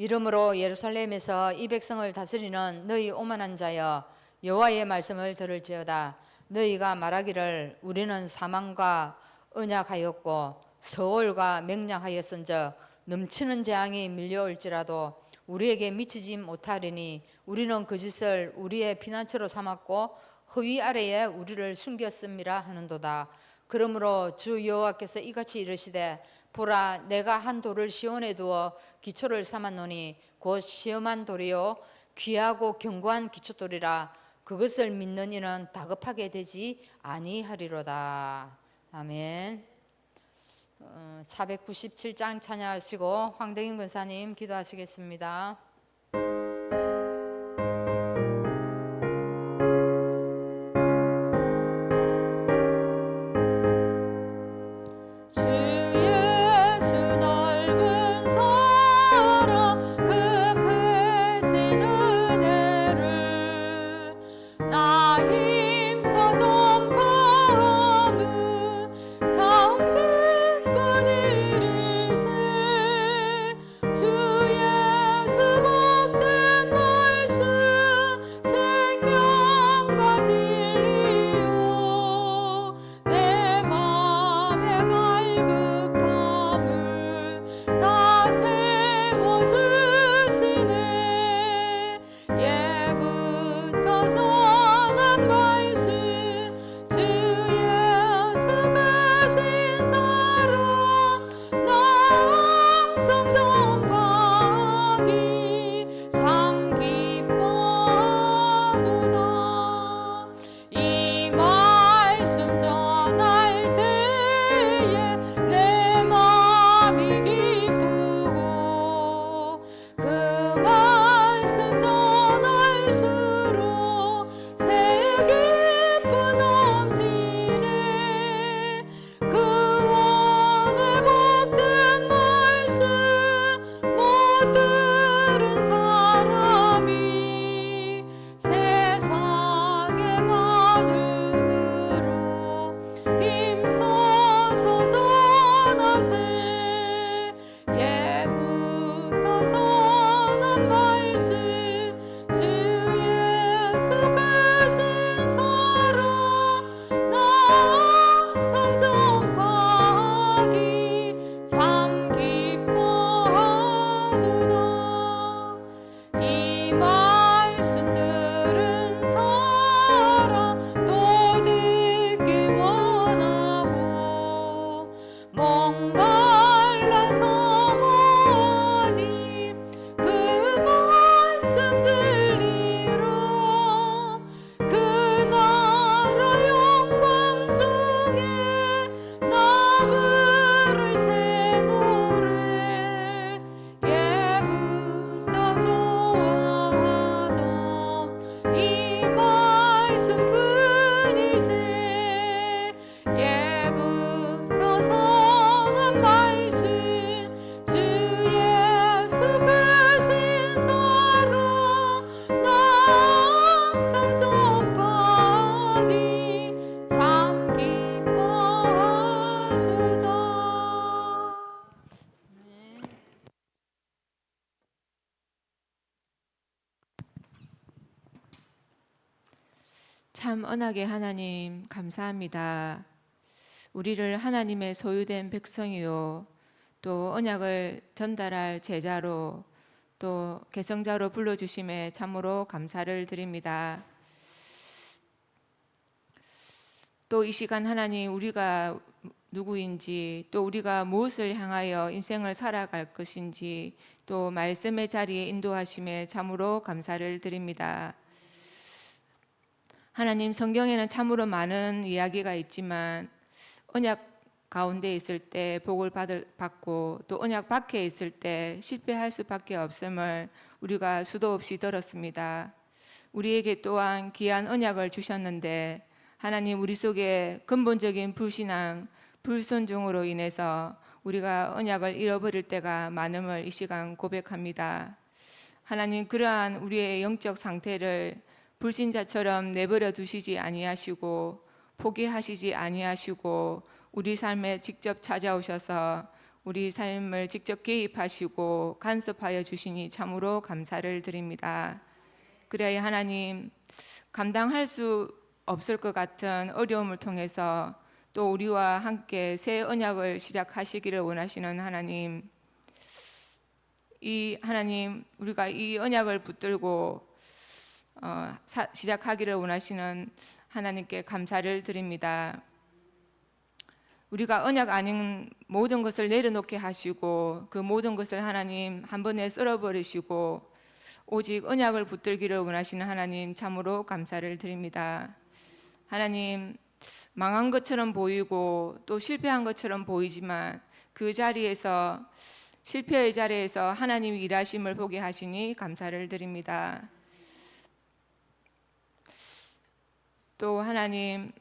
이러므로 예루살렘에서 이 백성을 다스리는 너희 오만한 자여, 여호와의 말씀을 들을지어다. 너희가 말하기를 우리는 사망과 언약하였고 서울과 맹약하였은즉 넘치는 재앙이 밀려올지라도 우리에게 미치지 못하리니 우리는 그 짓을 우리의 피난처로 삼았고 허위 아래에 우리를 숨겼음이라 하는도다. 그러므로 주 여호와께서 이같이 이르시되 보라, 내가 한 돌을 시온에 두어 기초를 삼았노니 곧 시험한 돌이요 귀하고 견고한 기초돌이라. 그것을 믿는 이는 다급하게 되지 아니하리로다. 아멘. 497장 찬양하시고 황대인 권사님 기도하시겠습니다. 참 언약의 하나님 감사합니다. 우리를 하나님의 소유된 백성이요 또 언약을 전달할 제자로 또 계성자로 불러주심에 참으로 감사를 드립니다. 또 이 시간 하나님, 우리가 누구인지 또 우리가 무엇을 향하여 인생을 살아갈 것인지 또 말씀의 자리에 인도하심에 참으로 감사를 드립니다. 하나님, 성경에는 참으로 많은 이야기가 있지만 언약 가운데 있을 때 복을 받고 또 언약 밖에 있을 때 실패할 수밖에 없음을 우리가 수도 없이 들었습니다. 우리에게 또한 귀한 언약을 주셨는데 하나님, 우리 속에 근본적인 불신앙, 불순종으로 인해서 우리가 언약을 잃어버릴 때가 많음을 이 시간 고백합니다. 하나님, 그러한 우리의 영적 상태를 불신자처럼 내버려 두시지 아니하시고 포기하시지 아니하시고 우리 삶에 직접 찾아오셔서 우리 삶을 직접 개입하시고 간섭하여 주시니 참으로 감사를 드립니다. 그래야 하나님, 감당할 수 없을 것 같은 어려움을 통해서 또 우리와 함께 새 언약을 시작하시기를 원하시는 하나님, 이 하나님, 우리가 이 언약을 붙들고 시작하기를 원하시는 하나님께 감사를 드립니다. 우리가 언약 아닌 모든 것을 내려놓게 하시고 그 모든 것을 하나님 한 번에 쓸어버리시고 오직 언약을 붙들기를 원하시는 하나님, 참으로 감사를 드립니다. 하나님, 망한 것처럼 보이고 또 실패한 것처럼 보이지만 그 자리에서, 실패의 자리에서 하나님이 일하심을 보게 하시니 감사를 드립니다. 또 하나님,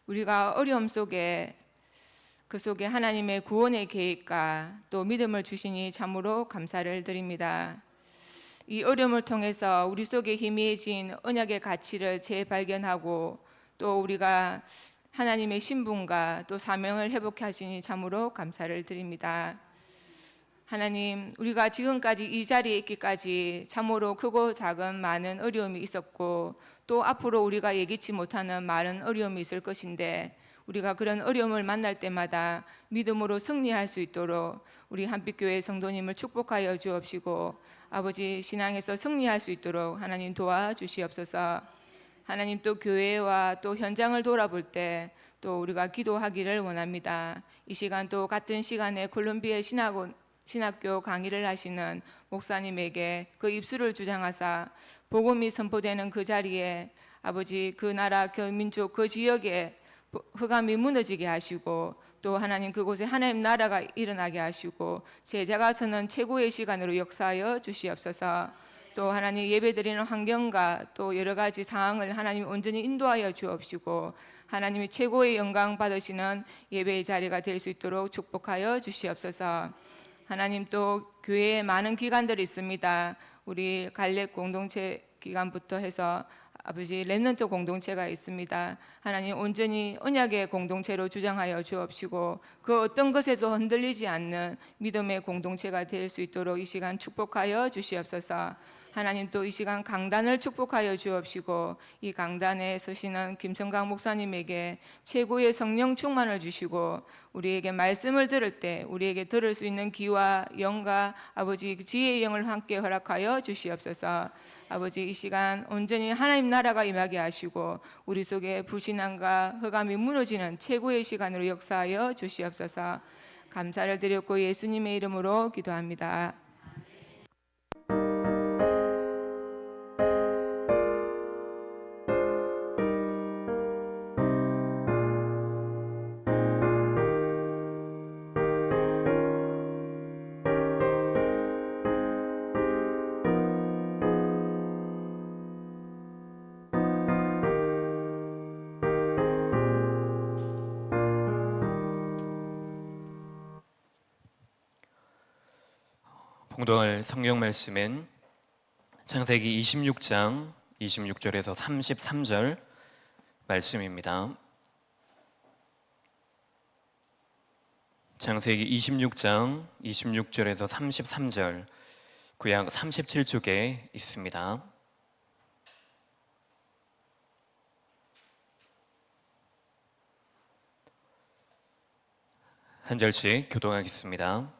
우리가 어려움 속에, 그 속에 하나님의 구원의 계획과 또 믿음을 주시니 참으로 감사를 드립니다. 이 어려움을 통해서 우리 속에 희미해진 언약의 가치를 재발견하고 또 우리가 하나님의 신분과 또 사명을 회복해 하시니 참으로 감사를 드립니다. 하나님, 우리가 지금까지 이 자리에 있기까지 참으로 크고 작은 많은 어려움이 있었고 또 앞으로 우리가 예기치 못하는 많은 어려움이 있을 것인데 우리가 그런 어려움을 만날 때마다 믿음으로 승리할 수 있도록 우리 한빛교회 성도님을 축복하여 주옵시고 아버지, 신앙에서 승리할 수 있도록 하나님 도와주시옵소서. 하나님, 또 교회와 또 현장을 돌아볼 때 또 우리가 기도하기를 원합니다. 이 시간 또 같은 시간에 콜롬비아 신학교 강의를 하시는 목사님에게 그 입술을 주장하사 복음이 선포되는 그 자리에 아버지, 그 나라, 그 민족, 그 지역에 흑암이 무너지게 하시고 또 하나님, 그곳에 하나님 나라가 일어나게 하시고 제자가 서는 최고의 시간으로 역사하여 주시옵소서. 또 하나님, 예배드리는 환경과 또 여러 가지 상황을 하나님 온전히 인도하여 주옵시고 하나님이 최고의 영광 받으시는 예배의 자리가 될 수 있도록 축복하여 주시옵소서. 하나님, 또 교회에 많은 기관들이 있습니다. 우리 갈렙 공동체 기관부터 해서 아버지 렘넌트 공동체가 있습니다. 하나님, 온전히 언약의 공동체로 주장하여 주옵시고 그 어떤 것에도 흔들리지 않는 믿음의 공동체가 될 수 있도록 이 시간 축복하여 주시옵소서. 하나님, 또 이 시간 강단을 축복하여 주옵시고 이 강단에 서시는 김성강 목사님에게 최고의 성령 충만을 주시고 우리에게 말씀을 들을 때 우리에게 들을 수 있는 귀와 영과 아버지 지혜의 영을 함께 허락하여 주시옵소서. 아버지, 이 시간 온전히 하나님 나라가 임하게 하시고 우리 속에 불신앙과 흑암이 무너지는 최고의 시간으로 역사하여 주시옵소서. 감사를 드렸고 예수님의 이름으로 기도합니다. 봉독할 성경 말씀은 창세기 26장 26절에서 33절 말씀입니다. 창세기 26장 26절에서 33절, 구약 37쪽에 있습니다. 한 절씩 교독하겠습니다.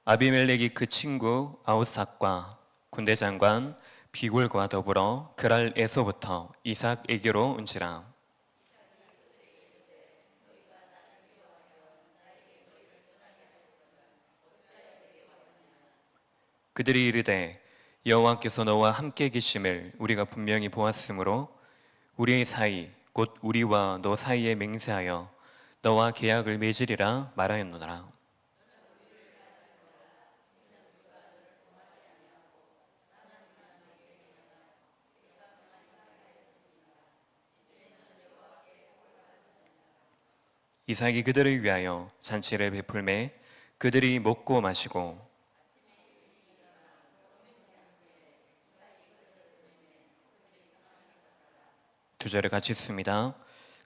아비멜렉이 그 친구 아우삭과 군대 장관 비골과 더불어 그랄에서부터 이삭에게로 온지라. 그들이 이르되 여호와께서 너와 함께 계심을 우리가 분명히 보았으므로 우리의 사이 곧 우리와 너 사이에 맹세하여 너와 계약을 맺으리라 말하였노라. 이삭이 그들을 위하여 잔치를 베풀매 그들이 먹고 마시고 두 절을 같이 읽습니다.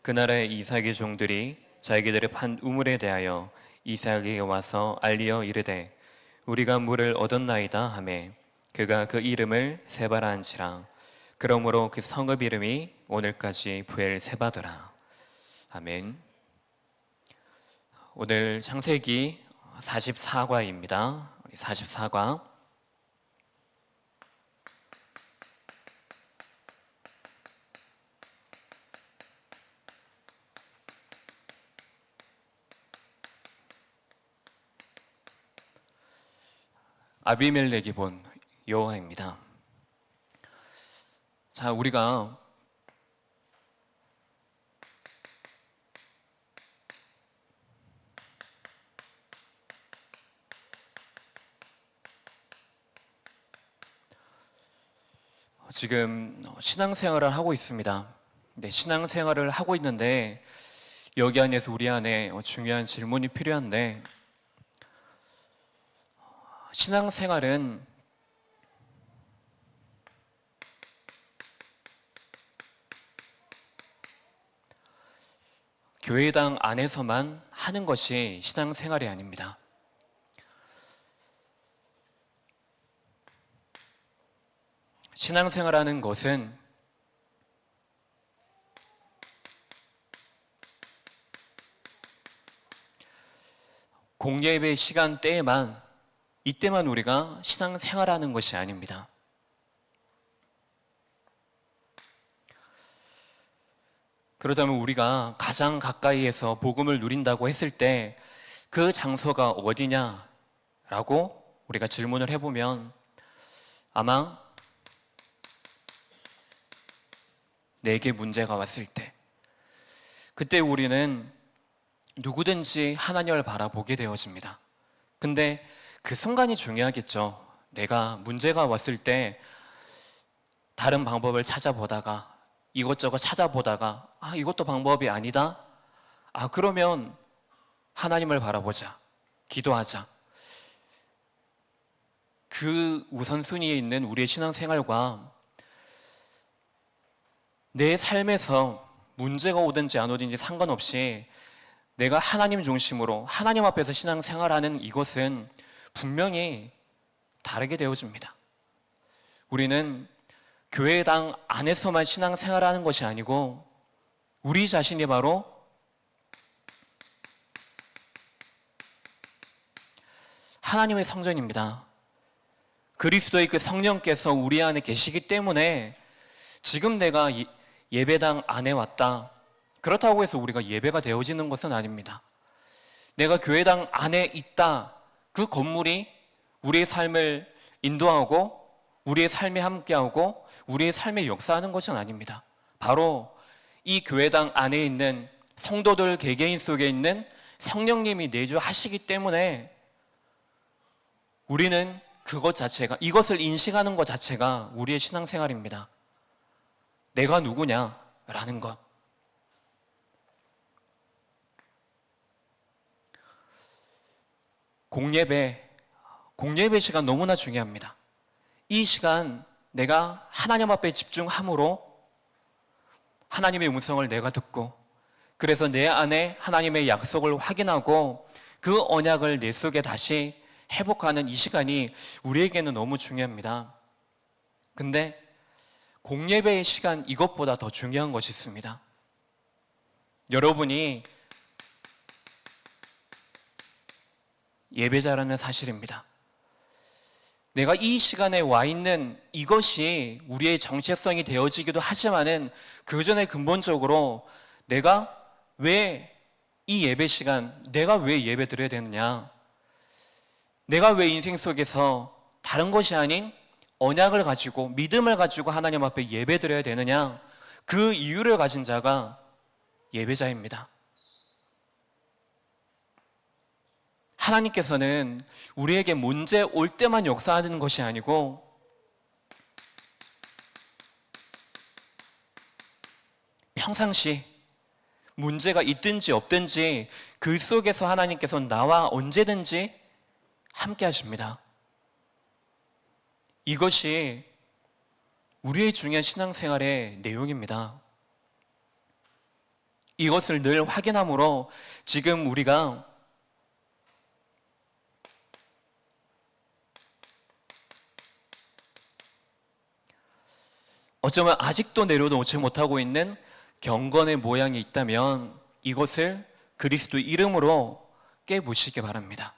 그날에 이삭의 종들이 자기들의 판 우물에 대하여 이삭에게 와서 알리어 이르되 우리가 물을 얻었나이다 하매 그가 그 이름을 세바라 한지라. 그러므로 그 성읍 이름이 오늘까지 부엘세바더라. 아멘. 오늘 창세기 44과입니다. 44과. 아비멜렉이 본 여호와입니다. 자, 우리가 지금 신앙생활을 하고 있습니다. 네, 신앙생활을 하고 있는데 여기 안에서 우리 안에 중요한 질문이 필요한데, 신앙생활은 교회당 안에서만 하는 것이 신앙생활이 아닙니다. 신앙생활하는 것은 공예배 시간대에만, 이때만 우리가 신앙생활하는 것이 아닙니다. 그러다면 우리가 가장 가까이에서 복음을 누린다고 했을 때 그 장소가 어디냐라고 우리가 질문을 해보면 아마 내게 문제가 왔을 때, 그때 우리는 누구든지 하나님을 바라보게 되어집니다. 근데 그 순간이 중요하겠죠. 내가 문제가 왔을 때 다른 방법을 찾아보다가 이것저것 찾아보다가 이것도 방법이 아니다. 그러면 하나님을 바라보자. 기도하자. 그 우선순위에 있는 우리의 신앙생활과 내 삶에서 문제가 오든지 안 오든지 상관없이 내가 하나님 중심으로 하나님 앞에서 신앙생활하는 이것은 분명히 다르게 되어집니다. 우리는 교회당 안에서만 신앙생활하는 것이 아니고 우리 자신이 바로 하나님의 성전입니다. 그리스도의 그 성령께서 우리 안에 계시기 때문에 지금 내가 예배당 안에 왔다, 그렇다고 해서 우리가 예배가 되어지는 것은 아닙니다. 내가 교회당 안에 있다, 그 건물이 우리의 삶을 인도하고 우리의 삶에 함께하고 우리의 삶에 역사하는 것은 아닙니다. 바로 이 교회당 안에 있는 성도들 개개인 속에 있는 성령님이 내주하시기 때문에 우리는 그것 자체가, 이것을 인식하는 것 자체가 우리의 신앙생활입니다. 내가 누구냐라는 것. 공예배 시간 너무나 중요합니다. 이 시간 내가 하나님 앞에 집중함으로 하나님의 음성을 내가 듣고, 그래서 내 안에 하나님의 약속을 확인하고 그 언약을 내 속에 다시 회복하는 이 시간이 우리에게는 너무 중요합니다. 근데 공예배의 시간, 이것보다 더 중요한 것이 있습니다. 여러분이 예배자라는 사실입니다. 내가 이 시간에 와 있는 이것이 우리의 정체성이 되어지기도 하지만은 그 전에 근본적으로 내가 왜 이 예배 시간, 내가 왜 예배 드려야 되느냐, 내가 왜 인생 속에서 다른 것이 아닌 언약을 가지고 믿음을 가지고 하나님 앞에 예배 드려야 되느냐, 그 이유를 가진 자가 예배자입니다. 하나님께서는 우리에게 문제 올 때만 역사하는 것이 아니고 평상시 문제가 있든지 없든지 그 속에서 하나님께서 나와 언제든지 함께 하십니다. 이것이 우리의 중요한 신앙생활의 내용입니다. 이것을 늘 확인함으로 지금 우리가 어쩌면 아직도 내려놓지 못하고 있는 경건의 모양이 있다면 이것을 그리스도 이름으로 깨부시기 바랍니다.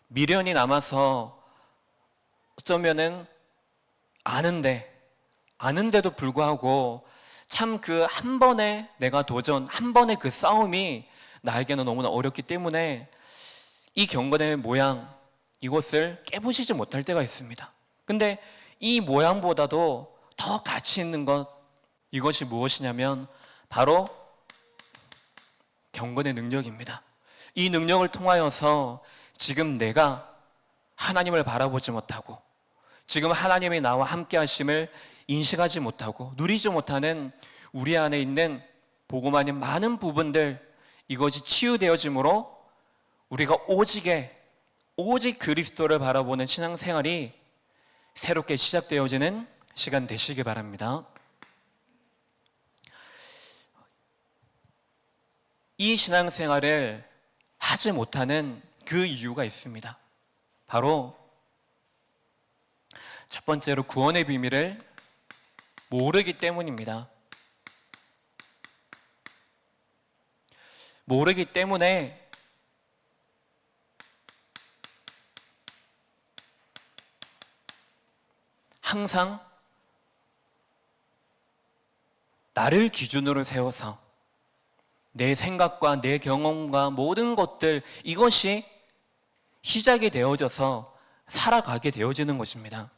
미련이 남아서 어쩌면은 아는데도 불구하고 참 그 한 번의 내가 도전, 한 번의 그 싸움이 나에게는 너무나 어렵기 때문에 이 경건의 모양, 이것을 깨부시지 못할 때가 있습니다. 근데 이 모양보다도 더 가치 있는 것, 이것이 무엇이냐면 바로 경건의 능력입니다. 이 능력을 통하여서 지금 내가 하나님을 바라보지 못하고 지금 하나님이 나와 함께 하심을 인식하지 못하고 누리지 못하는 우리 안에 있는 복음 아닌 많은 부분들, 이것이 치유되어짐으로 우리가 오직 그리스도를 바라보는 신앙생활이 새롭게 시작되어지는 시간 되시기 바랍니다. 이 신앙생활을 하지 못하는 그 이유가 있습니다. 바로 첫 번째로 구원의 비밀을 모르기 때문입니다. 모르기 때문에 항상 나를 기준으로 세워서 내 생각과 내 경험과 모든 것들, 이것이 시작이 되어져서 살아가게 되어지는 것입니다.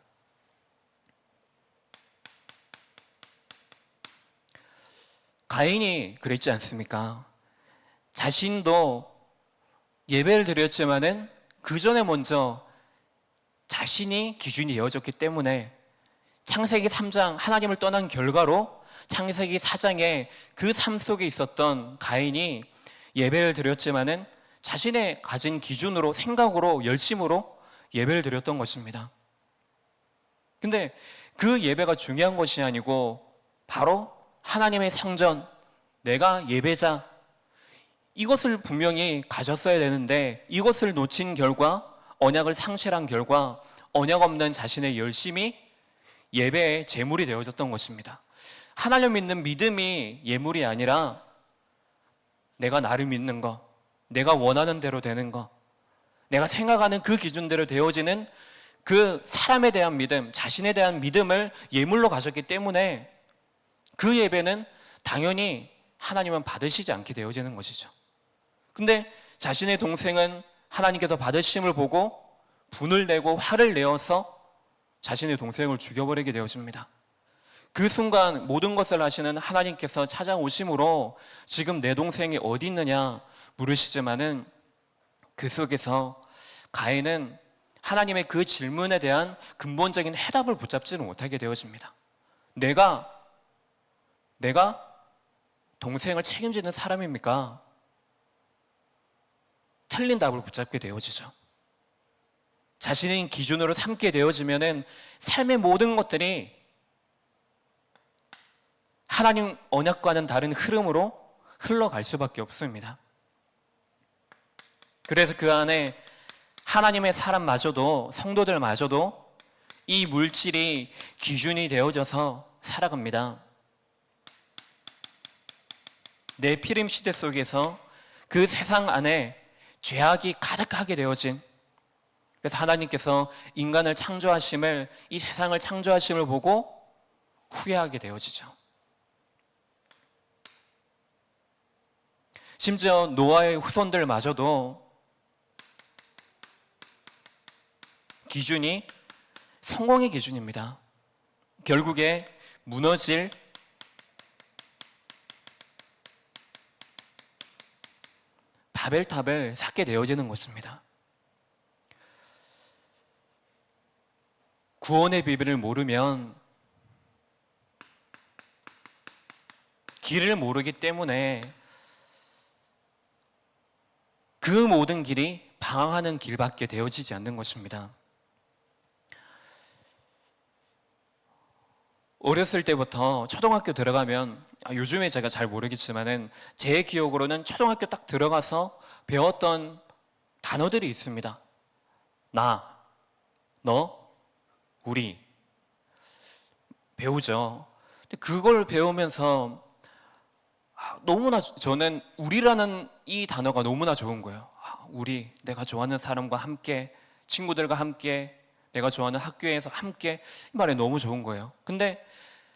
가인이 그랬지 않습니까? 자신도 예배를 드렸지만은 그 전에 먼저 자신이 기준이 되어졌기 때문에 창세기 3장 하나님을 떠난 결과로 창세기 4장에 그 삶 속에 있었던 가인이 예배를 드렸지만은 자신의 가진 기준으로, 생각으로, 열심으로 예배를 드렸던 것입니다. 근데 그 예배가 중요한 것이 아니고 바로 하나님의 성전, 내가 예배자, 이것을 분명히 가졌어야 되는데 이것을 놓친 결과, 언약을 상실한 결과 언약 없는 자신의 열심이 예배의 제물이 되어졌던 것입니다. 하나님 믿는 믿음이 예물이 아니라 내가 나를 믿는 것, 내가 원하는 대로 되는 것, 내가 생각하는 그 기준대로 되어지는 그 사람에 대한 믿음, 자신에 대한 믿음을 예물로 가졌기 때문에 그 예배는 당연히 하나님은 받으시지 않게 되어지는 것이죠. 근데 자신의 동생은 하나님께서 받으심을 보고 분을 내고 화를 내어서 자신의 동생을 죽여버리게 되어집니다. 그 순간 모든 것을 하시는 하나님께서 찾아오심으로 지금 내 동생이 어디 있느냐 물으시지만은 그 속에서 가인은 하나님의 그 질문에 대한 근본적인 해답을 붙잡지는 못하게 되어집니다. 내가 동생을 책임지는 사람입니까? 틀린 답을 붙잡게 되어지죠. 자신의 기준으로 삼게 되어지면은 삶의 모든 것들이 하나님 언약과는 다른 흐름으로 흘러갈 수밖에 없습니다. 그래서 그 안에 하나님의 사람마저도, 성도들마저도 이 물질이 기준이 되어져서 살아갑니다. 내 피림 시대 속에서 그 세상 안에 죄악이 가득하게 되어진, 그래서 하나님께서 인간을 창조하심을, 이 세상을 창조하심을 보고 후회하게 되어지죠. 심지어 노아의 후손들마저도 기준이 성공의 기준입니다. 결국에 무너질 바벨탑을 쌓게 되어지는 것입니다. 구원의 비밀을 모르면, 길을 모르기 때문에 그 모든 길이 방황하는 길밖에 되어지지 않는 것입니다. 어렸을 때부터 초등학교 들어가면 요즘에 제가 잘 모르겠지만은 제 기억으로는 초등학교 딱 들어가서 배웠던 단어들이 있습니다. 나, 너, 우리 배우죠. 근데 그걸 배우면서 너무나 저는 우리라는 이 단어가 너무나 좋은 거예요. 우리, 내가 좋아하는 사람과 함께, 친구들과 함께, 내가 좋아하는 학교에서 함께, 이 말이 너무 좋은 거예요. 근데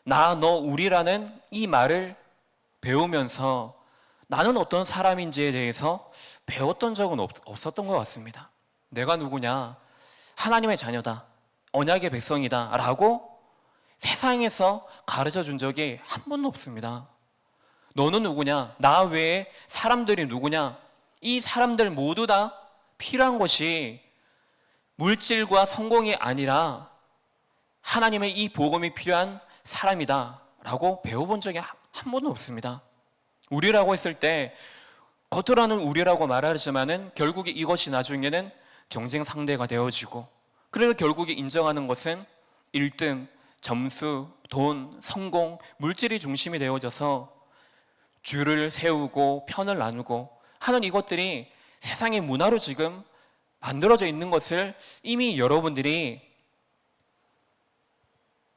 나, 너, 우리라는 이 말을 배우면서 나는 어떤 사람인지에 대해서 배웠던 적은 없었던 것 같습니다. 내가 누구냐? 하나님의 자녀다. 언약의 백성이다. 라고 세상에서 가르쳐 준 적이 한 번도 없습니다. 너는 누구냐? 나 외에 사람들이 누구냐? 이 사람들 모두 다 필요한 것이 물질과 성공이 아니라 하나님의 이 복음이 필요한 사람이다 라고 배워본 적이 한 번도 없습니다. 우리라고 했을 때 겉으로는 우리라고 말하지만은 결국에 이것이 나중에는 경쟁 상대가 되어지고, 그래서 결국에 인정하는 것은 1등, 점수, 돈, 성공, 물질이 중심이 되어져서 줄을 세우고 편을 나누고 하는 이것들이 세상의 문화로 지금 만들어져 있는 것을 이미 여러분들이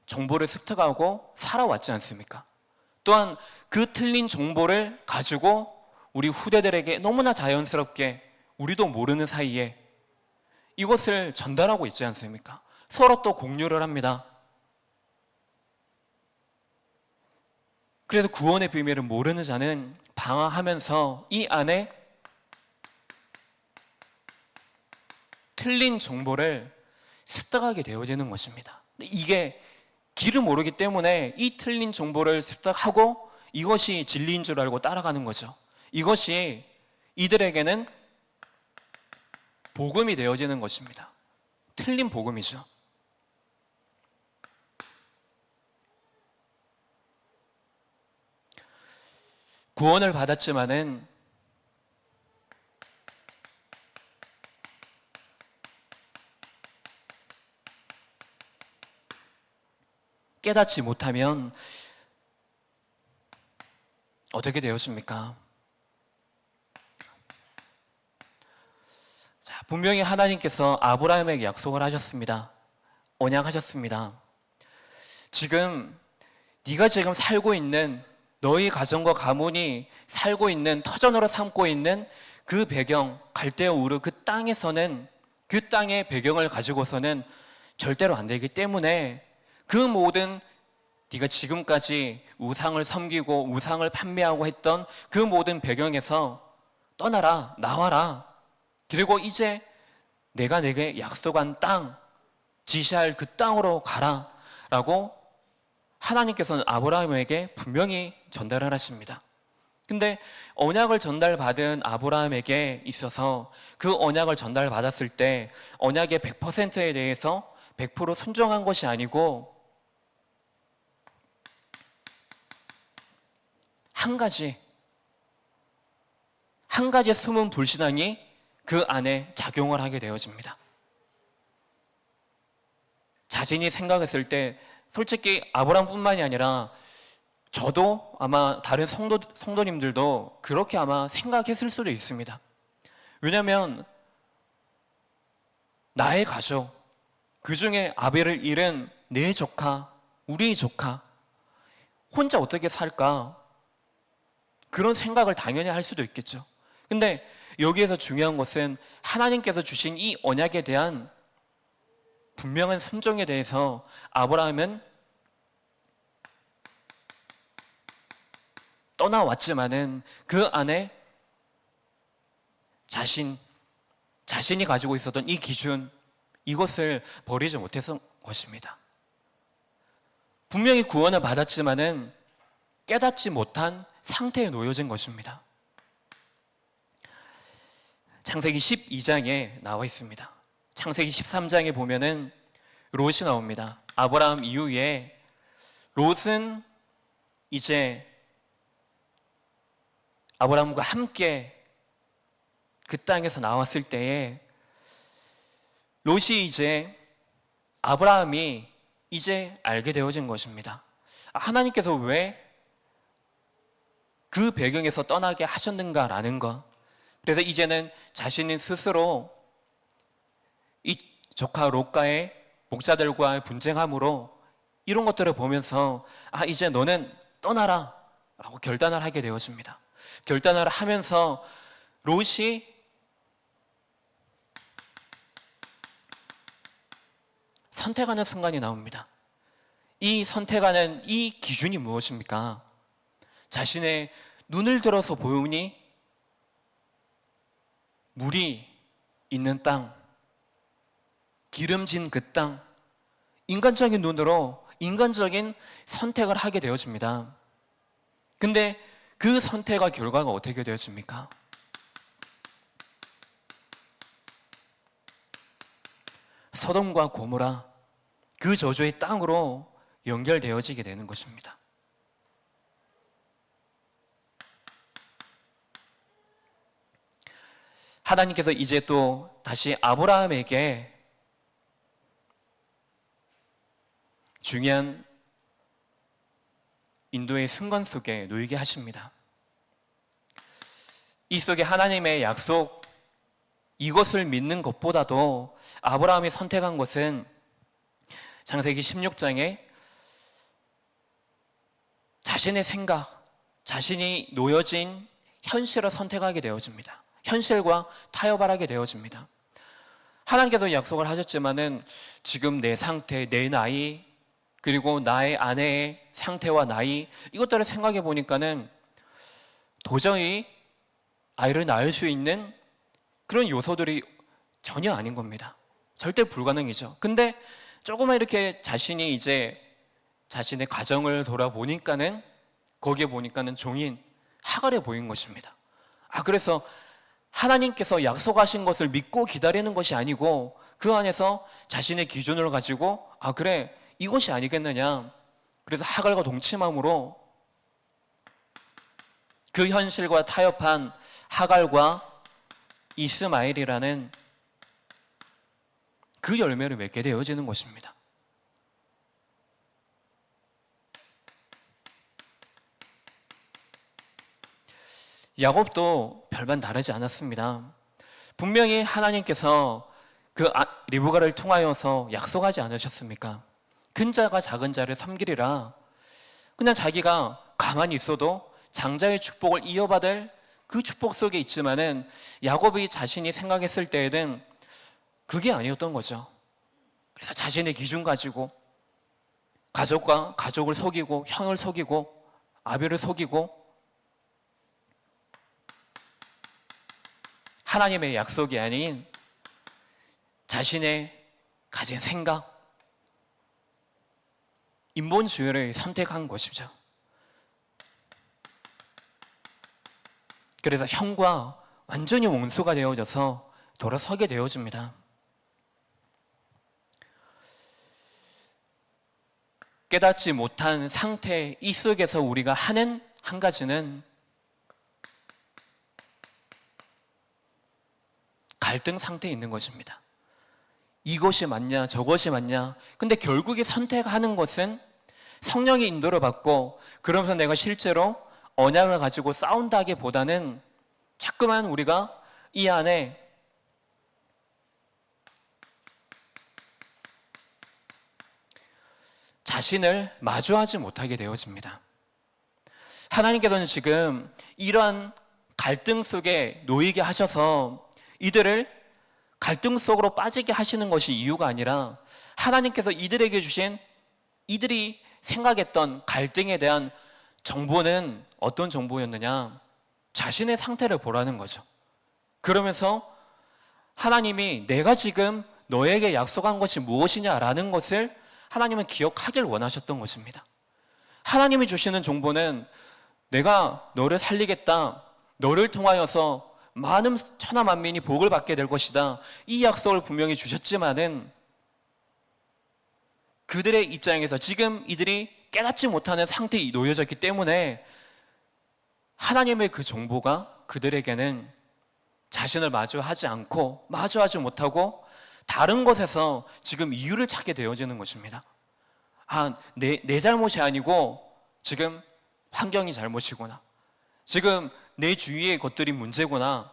정보를 습득하고 살아왔지 않습니까? 또한 그 틀린 정보를 가지고 우리 후대들에게 너무나 자연스럽게 우리도 모르는 사이에 이것을 전달하고 있지 않습니까? 서로 또 공유를 합니다. 그래서 구원의 비밀을 모르는 자는 방황하면서 이 안에 틀린 정보를 습득하게 되어지는 것입니다. 이게 길을 모르기 때문에 이 틀린 정보를 습득하고 이것이 진리인 줄 알고 따라가는 거죠. 이것이 이들에게는 복음이 되어지는 것입니다. 틀린 복음이죠. 구원을 받았지만은 깨닫지 못하면 어떻게 되었습니까? 자, 분명히 하나님께서 아브라함에게 약속을 하셨습니다. 언약하셨습니다. 지금 네가 지금 살고 있는 너희 가정과 가문이 살고 있는 터전으로 삼고 있는 그 배경, 갈대아 우르 그 땅에서는 그 땅의 배경을 가지고서는 절대로 안 되기 때문에 그 모든 네가 지금까지 우상을 섬기고 우상을 판매하고 했던 그 모든 배경에서 떠나라, 나와라. 그리고 이제 내가 내게 약속한 땅, 지시할 그 땅으로 가라 라고 하나님께서는 아브라함에게 분명히 전달을 하십니다. 근데 언약을 전달받은 아브라함에게 있어서 그 언약을 전달받았을 때 언약의 100%에 대해서 100% 순종한 것이 아니고 한 가지 숨은 불신앙이 그 안에 작용을 하게 되어집니다. 자신이 생각했을 때 솔직히 아브라함뿐만이 아니라 저도 아마 다른 성도님들도 그렇게 아마 생각했을 수도 있습니다. 왜냐하면 나의 가족, 그 중에 아벨을 잃은 내 조카, 우리 조카 혼자 어떻게 살까? 그런 생각을 당연히 할 수도 있겠죠. 근데 여기에서 중요한 것은 하나님께서 주신 이 언약에 대한 분명한 순종에 대해서 아브라함은 떠나왔지만은 그 안에 자신이 가지고 있었던 이 기준, 이것을 버리지 못해서 것입니다. 분명히 구원을 받았지만은 깨닫지 못한 상태에 놓여진 것입니다. 창세기 12장에 나와 있습니다. 창세기 13장에 보면은 롯이 나옵니다. 아브라함 이후에 롯은 이제 아브라함과 함께 그 땅에서 나왔을 때에 롯이 이제 아브라함이 이제 알게 되어진 것입니다. 하나님께서 왜 그 배경에서 떠나게 하셨는가라는 것. 그래서 이제는 자신이 스스로 이 조카 롯과의 목자들과의 분쟁함으로 이런 것들을 보면서 이제 너는 떠나라 라고 결단을 하게 되어집니다. 결단을 하면서 롯이 선택하는 순간이 나옵니다. 이 선택하는 이 기준이 무엇입니까? 자신의 눈을 들어서 보니 물이 있는 땅, 기름진 그 땅, 인간적인 눈으로 인간적인 선택을 하게 되어집니다. 근데 그 선택의 결과가 어떻게 되었습니까? 소돔과 고모라, 그 저주의 땅으로 연결되어지게 되는 것입니다. 하나님께서 이제 또 다시 아브라함에게 중요한 인도의 순간 속에 놓이게 하십니다. 이 속에 하나님의 약속, 이것을 믿는 것보다도 아브라함이 선택한 것은 창세기 16장에 자신의 생각, 자신이 놓여진 현실을 선택하게 되어집니다. 현실과 타협을 하게 되어집니다. 하나님께서 약속을 하셨지만은 지금 내 상태, 내 나이, 그리고 나의 아내의 상태와 나이, 이것들을 생각해 보니까는 도저히 아이를 낳을 수 있는 그런 요소들이 전혀 아닌 겁니다. 절대 불가능이죠. 근데 조금만 이렇게 자신이 이제 자신의 가정을 돌아보니까는 거기에 보니까는 종인 하갈에 보인 것입니다. 그래서 하나님께서 약속하신 것을 믿고 기다리는 것이 아니고 그 안에서 자신의 기준을 가지고 그래, 이것이 아니겠느냐. 그래서 하갈과 동침함으로 그 현실과 타협한 하갈과 이스마엘이라는 그 열매를 맺게 되어지는 것입니다. 야곱도 별반 다르지 않았습니다. 분명히 하나님께서 그 리브가를 통하여서 약속하지 않으셨습니까? 큰 자가 작은 자를 섬기리라. 그냥 자기가 가만히 있어도 장자의 축복을 이어받을 그 축복 속에 있지만은 야곱이 자신이 생각했을 때에는 그게 아니었던 거죠. 그래서 자신의 기준 가지고 가족을 속이고 형을 속이고 아벨을 속이고 하나님의 약속이 아닌 자신의 가진 생각, 인본주의를 선택한 것이죠. 그래서 형과 완전히 원수가 되어져서 돌아서게 되어집니다. 깨닫지 못한 상태 이 속에서 우리가 하는 한 가지는 갈등 상태에 있는 것입니다. 이것이 맞냐 저것이 맞냐. 근데 결국에 선택하는 것은 성령의 인도를 받고 그러면서 내가 실제로 언약을 가지고 싸운다기보다는 자꾸만 우리가 이 안에 자신을 마주하지 못하게 되어집니다. 하나님께서는 지금 이러한 갈등 속에 놓이게 하셔서 이들을 갈등 속으로 빠지게 하시는 것이 이유가 아니라 하나님께서 이들에게 주신 이들이 생각했던 갈등에 대한 정보는 어떤 정보였느냐? 자신의 상태를 보라는 거죠. 그러면서 하나님이 내가 지금 너에게 약속한 것이 무엇이냐라는 것을 하나님은 기억하길 원하셨던 것입니다. 하나님이 주시는 정보는 내가 너를 살리겠다. 너를 통하여서 많은 천하 만민이 복을 받게 될 것이다. 이 약속을 분명히 주셨지만은 그들의 입장에서 지금 이들이 깨닫지 못하는 상태에 놓여졌기 때문에 하나님의 그 정보가 그들에게는 자신을 마주하지 않고 마주하지 못하고 다른 것에서 지금 이유를 찾게 되어지는 것입니다. 내 잘못이 아니고 지금 환경이 잘못이구나. 지금 내 주위의 것들이 문제구나.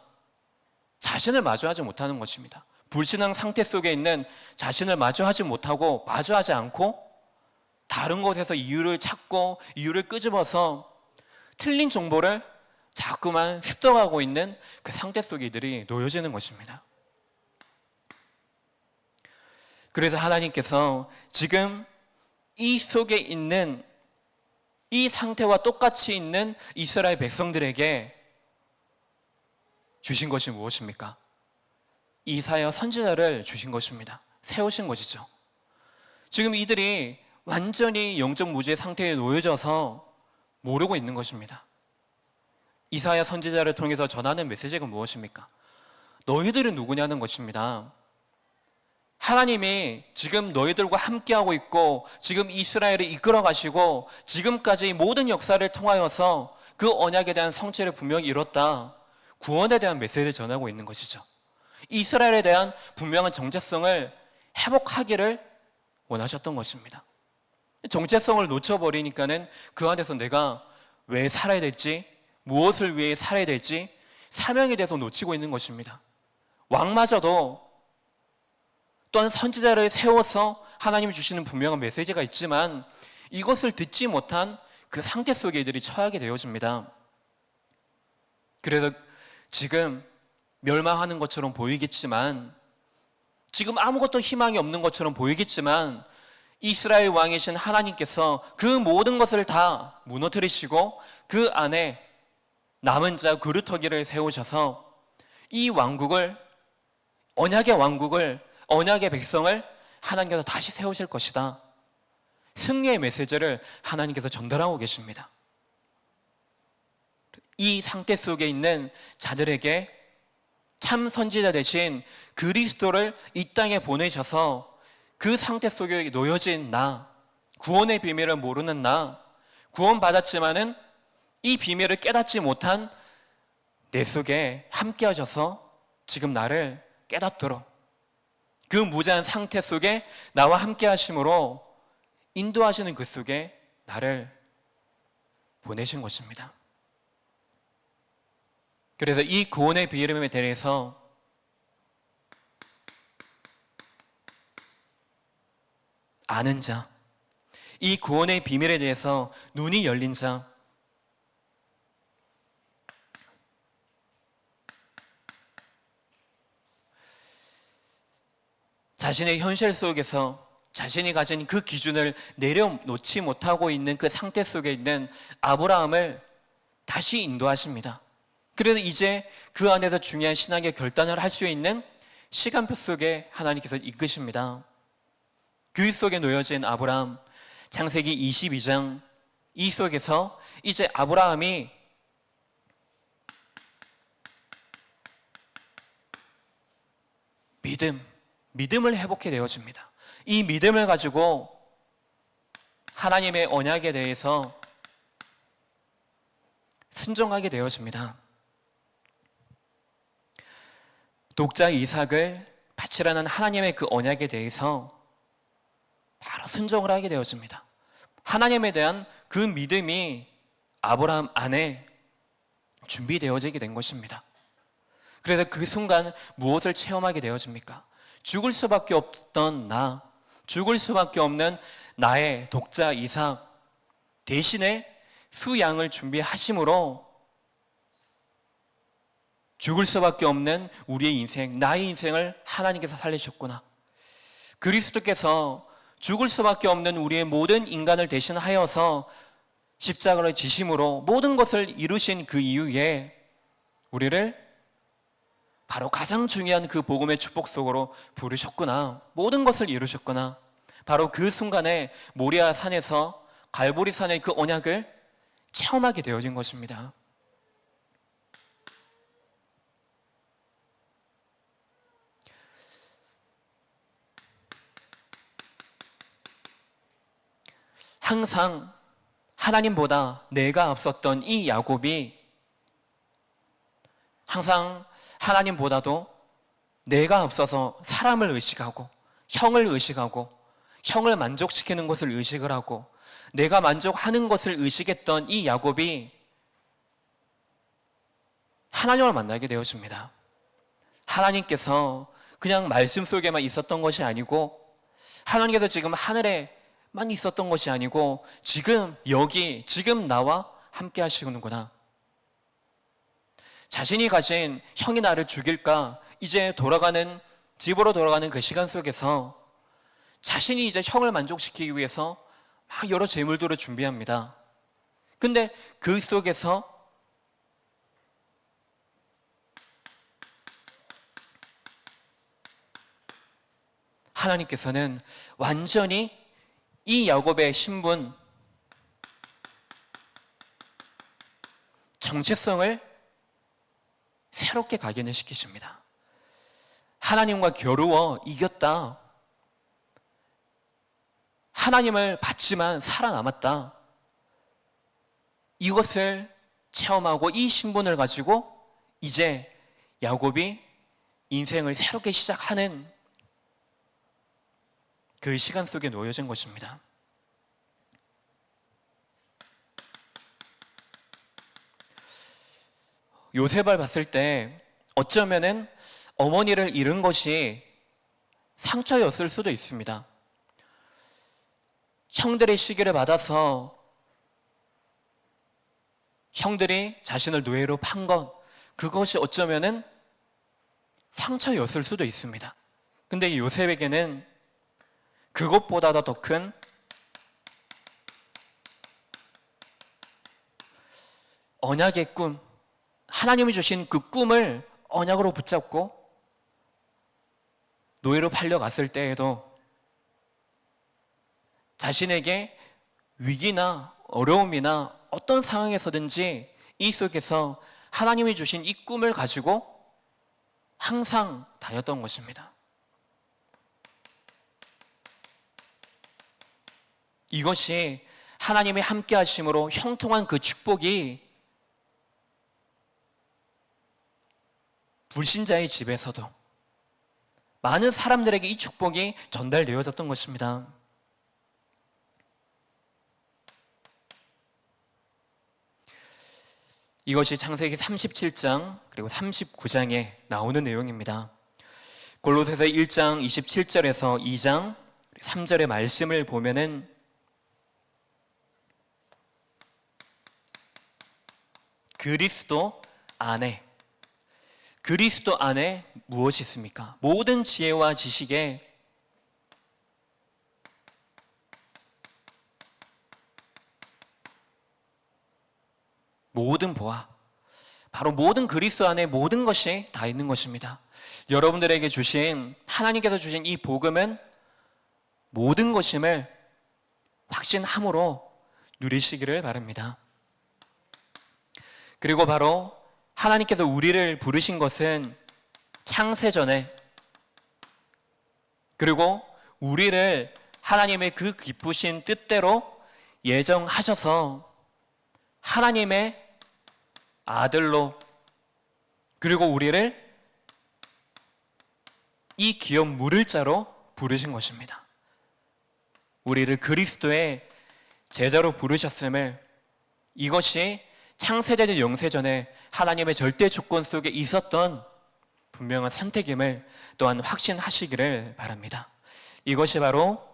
자신을 마주하지 못하는 것입니다. 불신앙 상태 속에 있는 자신을 마주하지 못하고 마주하지 않고 다른 곳에서 이유를 찾고 이유를 끄집어서 틀린 정보를 자꾸만 습득하고 있는 그 상태 속에 이들이 놓여지는 것입니다. 그래서 하나님께서 지금 이 속에 있는 이 상태와 똑같이 있는 이스라엘 백성들에게 주신 것이 무엇입니까? 이사야 선지자를 주신 것입니다. 세우신 것이죠. 지금 이들이 완전히 영적 무지의 상태에 놓여져서 모르고 있는 것입니다. 이사야 선지자를 통해서 전하는 메시지가 무엇입니까? 너희들은 누구냐는 것입니다. 하나님이 지금 너희들과 함께하고 있고 지금 이스라엘을 이끌어 가시고 지금까지 모든 역사를 통하여서 그 언약에 대한 성취를 분명히 이뤘다. 구원에 대한 메시지를 전하고 있는 것이죠. 이스라엘에 대한 분명한 정체성을 회복하기를 원하셨던 것입니다. 정체성을 놓쳐버리니까는 그 안에서 내가 왜 살아야 될지, 무엇을 위해 살아야 될지 사명에 대해서 놓치고 있는 것입니다. 왕마저도 또한 선지자를 세워서 하나님이 주시는 분명한 메시지가 있지만 이것을 듣지 못한 그 상태 속에 이들이 처하게 되어집니다. 그래서 지금 멸망하는 것처럼 보이겠지만, 지금 아무것도 희망이 없는 것처럼 보이겠지만 이스라엘 왕이신 하나님께서 그 모든 것을 다 무너뜨리시고 그 안에 남은 자 그루터기를 세우셔서 이 왕국을, 언약의 왕국을, 언약의 백성을 하나님께서 다시 세우실 것이다. 승리의 메시지를 하나님께서 전달하고 계십니다. 이 상태 속에 있는 자들에게 참 선지자 대신 그리스도를 이 땅에 보내셔서 그 상태 속에 놓여진 나, 구원의 비밀을 모르는 나, 구원받았지만은 이 비밀을 깨닫지 못한 내 속에 함께 하셔서 지금 나를 깨닫도록 그 무자한 상태 속에 나와 함께 하심으로 인도하시는 그 속에 나를 보내신 것입니다. 그래서 이 구원의 비밀에 대해서 아는 자, 이 구원의 비밀에 대해서 눈이 열린 자, 자신의 현실 속에서 자신이 가진 그 기준을 내려놓지 못하고 있는 그 상태 속에 있는 아브라함을 다시 인도하십니다. 그래서 이제 그 안에서 중요한 신앙의 결단을 할 수 있는 시간표 속에 하나님께서 이끄십니다. 그 속에 놓여진 아브라함, 창세기 22장 이 속에서 이제 아브라함이 믿음을 회복해 되어집니다. 이 믿음을 가지고 하나님의 언약에 대해서 순종하게 되어집니다. 독자 이삭을 바치라는 하나님의 그 언약에 대해서 바로 순종을 하게 되어집니다. 하나님에 대한 그 믿음이 아브라함 안에 준비되어지게 된 것입니다. 그래서 그 순간 무엇을 체험하게 되어집니까? 죽을 수밖에 없던 나, 죽을 수밖에 없는 나의 독자 이삭 대신에 수양을 준비하심으로 죽을 수밖에 없는 우리의 인생, 나의 인생을 하나님께서 살리셨구나. 그리스도께서 죽을 수밖에 없는 우리의 모든 인간을 대신하여서 십자가를 지심으로 모든 것을 이루신 그 이후에 우리를 바로 가장 중요한 그 복음의 축복 속으로 부르셨구나. 모든 것을 이루셨구나. 바로 그 순간에 모리아 산에서 갈보리 산의 그 언약을 체험하게 되어진 것입니다. 항상 하나님보다 내가 앞섰던 이 야곱이 항상 하나님보다도 내가 앞서서 사람을 의식하고 형을 의식하고 형을 만족시키는 것을 의식을 하고 내가 만족하는 것을 의식했던 이 야곱이 하나님을 만나게 되어집니다. 하나님께서 그냥 말씀 속에만 있었던 것이 아니고, 하나님께서 지금 하늘에만 있었던 것이 아니고 지금 여기, 지금 나와 함께 하시는구나. 자신이 가진 형이 나를 죽일까, 이제 집으로 돌아가는 그 시간 속에서 자신이 이제 형을 만족시키기 위해서 막 여러 재물들을 준비합니다. 근데 그 속에서 하나님께서는 완전히 이 야곱의 신분, 정체성을 새롭게 각인을 시키십니다. 하나님과 겨루어 이겼다. 하나님을 받지만 살아남았다. 이것을 체험하고 이 신분을 가지고 이제 야곱이 인생을 새롭게 시작하는 그 시간 속에 놓여진 것입니다. 요셉을 봤을 때 어쩌면은 어머니를 잃은 것이 상처였을 수도 있습니다. 형들의 시기를 받아서 형들이 자신을 노예로 판 것, 그것이 어쩌면은 상처였을 수도 있습니다. 근데 이 요셉에게는 그것보다도 더 큰 언약의 꿈, 하나님이 주신 그 꿈을 언약으로 붙잡고 노예로 팔려갔을 때에도 자신에게 위기나 어려움이나 어떤 상황에서든지 이 속에서 하나님이 주신 이 꿈을 가지고 항상 다녔던 것입니다. 이것이 하나님의 함께 하심으로 형통한 그 축복이 불신자의 집에서도 많은 사람들에게 이 축복이 전달되어졌던 것입니다. 이것이 창세기 37장 그리고 39장에 나오는 내용입니다. 골로새서 1장 27절에서 2장 3절의 말씀을 보면은 그리스도 안에 무엇이 있습니까? 모든 지혜와 지식에 모든 보아, 바로 모든 그리스도 안에 모든 것이 다 있는 것입니다. 여러분들에게 하나님께서 주신 이 복음은 모든 것임을 확신함으로 누리시기를 바랍니다. 그리고 바로 하나님께서 우리를 부르신 것은 창세전에, 그리고 우리를 하나님의 그 기쁘신 뜻대로 예정하셔서 하나님의 아들로, 그리고 우리를 이 기업 물을 자로 부르신 것입니다. 우리를 그리스도의 제자로 부르셨음을, 이것이 창세전 영세전에 하나님의 절대 조건 속에 있었던 분명한 선택임을 또한 확신하시기를 바랍니다. 이것이 바로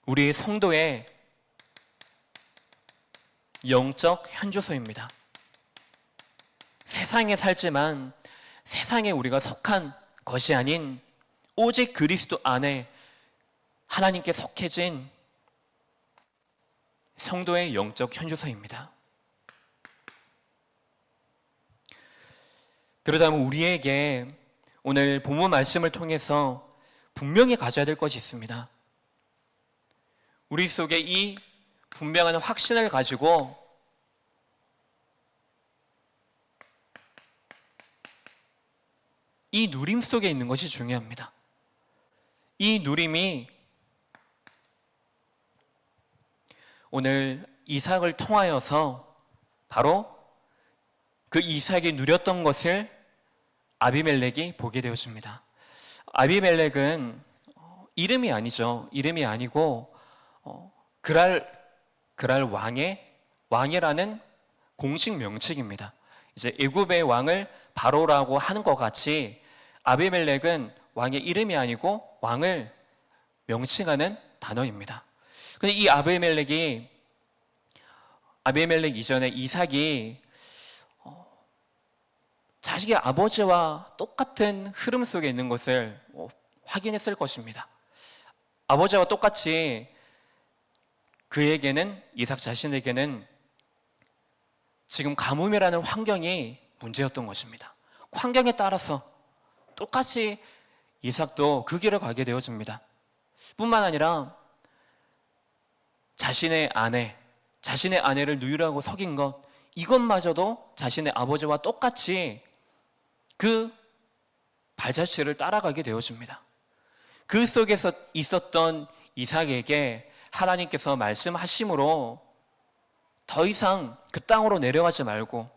우리 성도의 영적 현주소입니다. 세상에 살지만 세상에 우리가 속한 것이 아닌 오직 그리스도 안에 하나님께 속해진 성도의 영적 현주소입니다. 그러다면 우리에게 오늘 본문 말씀을 통해서 분명히 가져야 될 것이 있습니다. 우리 속에 이 분명한 확신을 가지고 이 누림 속에 있는 것이 중요합니다. 이 누림이 오늘 이삭을 통하여서 바로 그 이삭이 누렸던 것을 아비멜렉이 보게 되었습니다. 아비멜렉은 이름이 아니죠. 이름이 아니고 그랄 왕이라는 공식 명칭입니다. 이제 애굽의 왕을 바로라고 하는 것 같이 아비멜렉은 왕의 이름이 아니고 왕을 명칭하는 단어입니다. 근데 이 아비멜렉 이전에 이삭이 자식의 아버지와 똑같은 흐름 속에 있는 것을 확인했을 것입니다. 아버지와 똑같이 이삭 자신에게는 지금 가뭄이라는 환경이 문제였던 것입니다. 환경에 따라서 똑같이 이삭도 그 길을 가게 되어집니다. 뿐만 아니라 자신의 아내를 누이라고 속인 것, 이것마저도 자신의 아버지와 똑같이 그 발자취를 따라가게 되어집니다. 그 속에서 있었던 이삭에게 하나님께서 말씀하심으로 더 이상 그 땅으로 내려가지 말고,